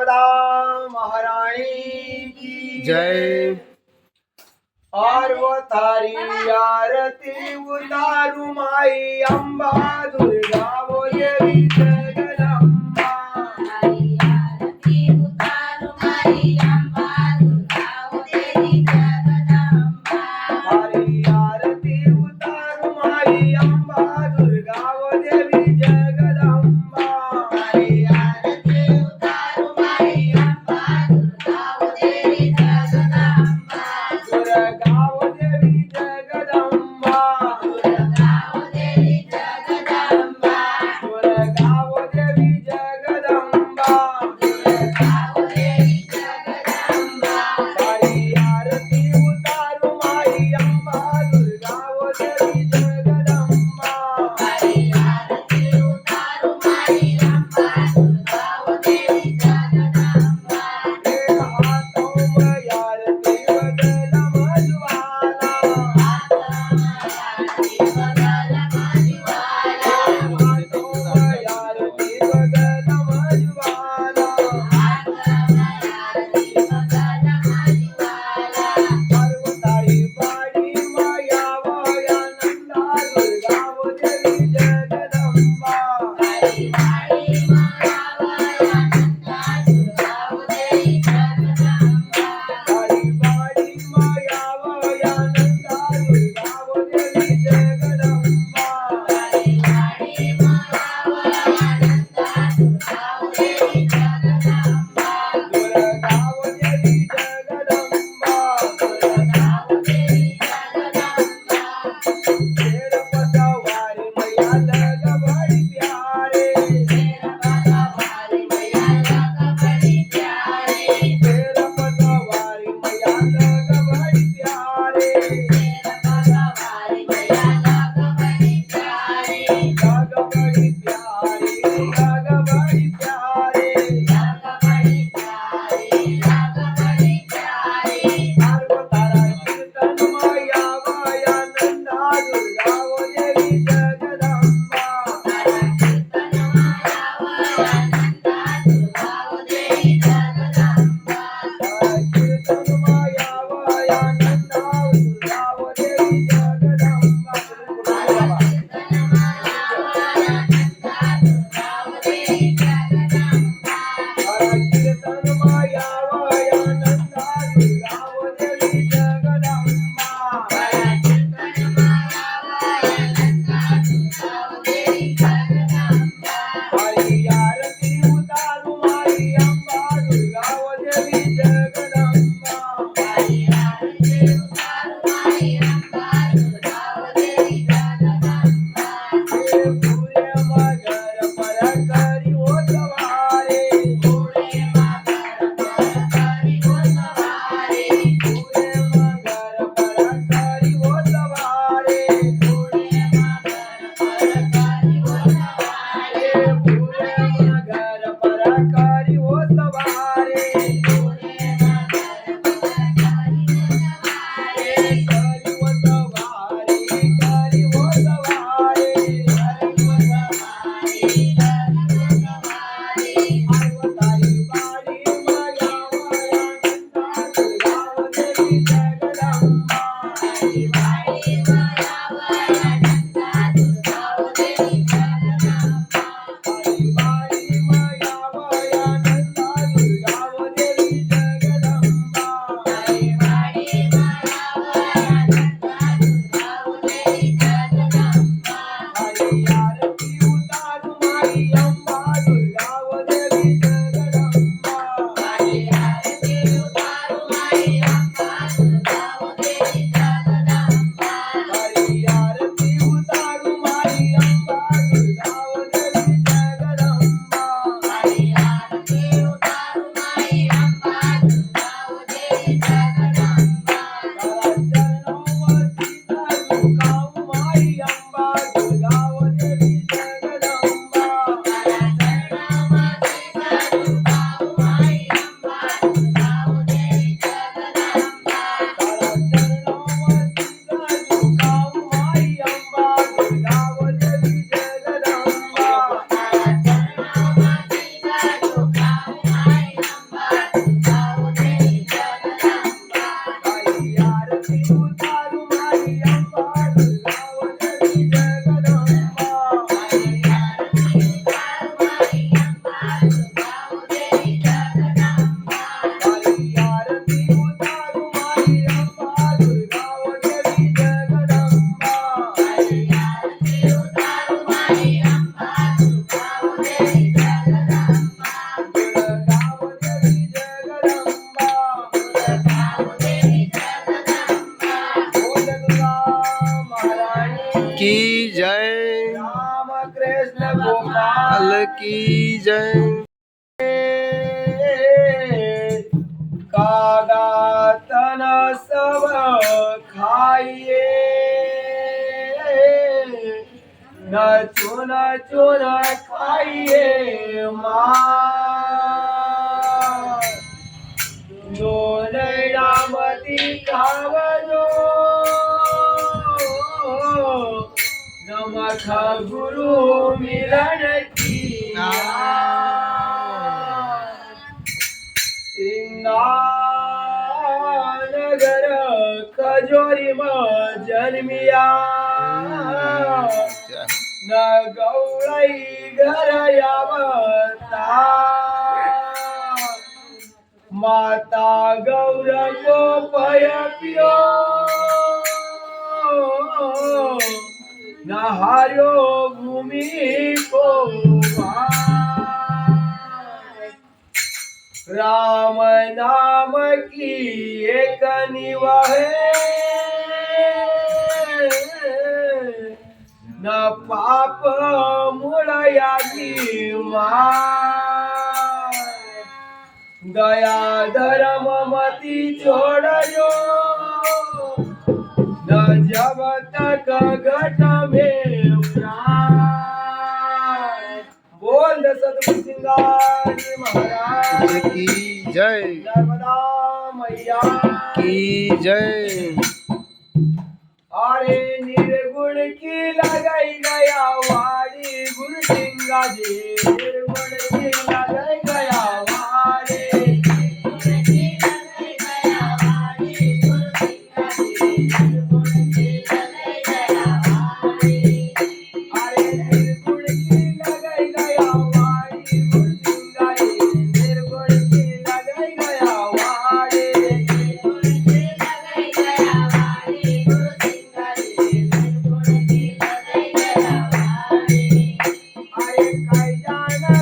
शारदा महारानी की जय। पार्वतारी आरती उतारू माई अंबा दुर्गा वो देवी जगदंबा हरी आरती उतारू माई अंबा दुर्गा ओ देवी जगदंबा हरी आरती उतारू माई अंबा दुर्गा वो देवी जगदंबा हरी आरती उतारू माई अंबा दुर्गा ओ देवी जगदंबा दुर्गा वो देवी जगदंबा दुर्गा ओ देवी जगदंबा दुर्गा लाल की जय. कागा तन सब खाइए नचुन चुन खाइए दोन नामती खावजो नमख गुरु मिलन की नगर खजोरी में जन्मिया न गौरई घर आवता माता गौर को पय पियो न हार्यो भूमि को राम नाम की एक निवाहे न पाप मुड़यागी दया धर्म मति छोड़ो न जब तक घट में बोल सतगुरु सिंगार महाराज की जय. नर्मदा मैया की जय. अरे निर्गुण की लगाई गया वाड़ी गुरु सिंगा जी निर्गुण की लगाई गया वाड़ी अरे निर्गुण की लगाई गया वाड़ी गुरु सिंगा जी निर्गुण की लगाई गया वाड़ी अरे काय जाना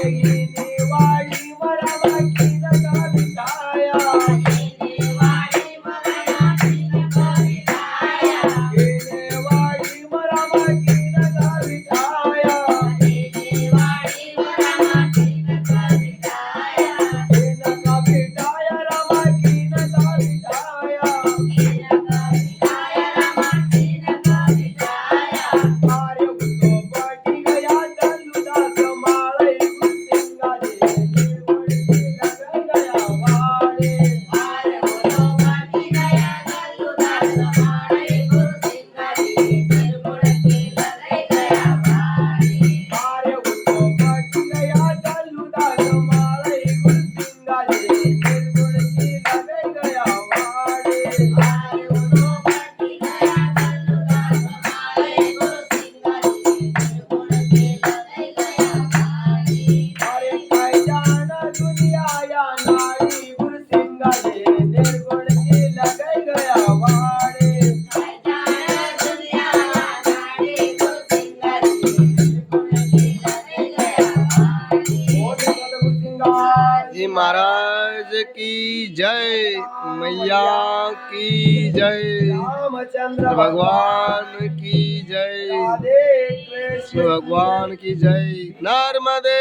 हिने वाडी मराठी नका विटाया हिने वाडी मराठी नका विटाया हिने वाडी मराठी नका विटाया हिने वाडी मराठी नका विटाया हे नका विटाया रमाकी नका विटाया नका विटाया रमाठी नका विटाया अरे उतो पाटी गया दलुदास माळे गुरसिंगाले निर्मळी लगन गया वाडे आरे बोलो पाटी गया दलुदास माळे गुरसिंगाले निर्मळ केला गया वाडी अरे उतो पाटी गया दलुदास माळे गुरसिंगाले निर्मळी लगन गया वाडे आरे बोलो पाटी गया दलुदास माळे गुरसिंगाले निर्मळ केला गया वाडी अरे काय जाना दुनिया या नाडी गुरसिंगाले निर्गुण केला गया वाडे काय जाने दुनिया नाडी गुरसिंगाले निर्मळ केला गया वाडी ओ देवता गुरसिंगार जी महाराज की जय, मैया की जय, रामचंद्र भगवान की जय, राधे कृष्ण भगवान की जय। नर्मदे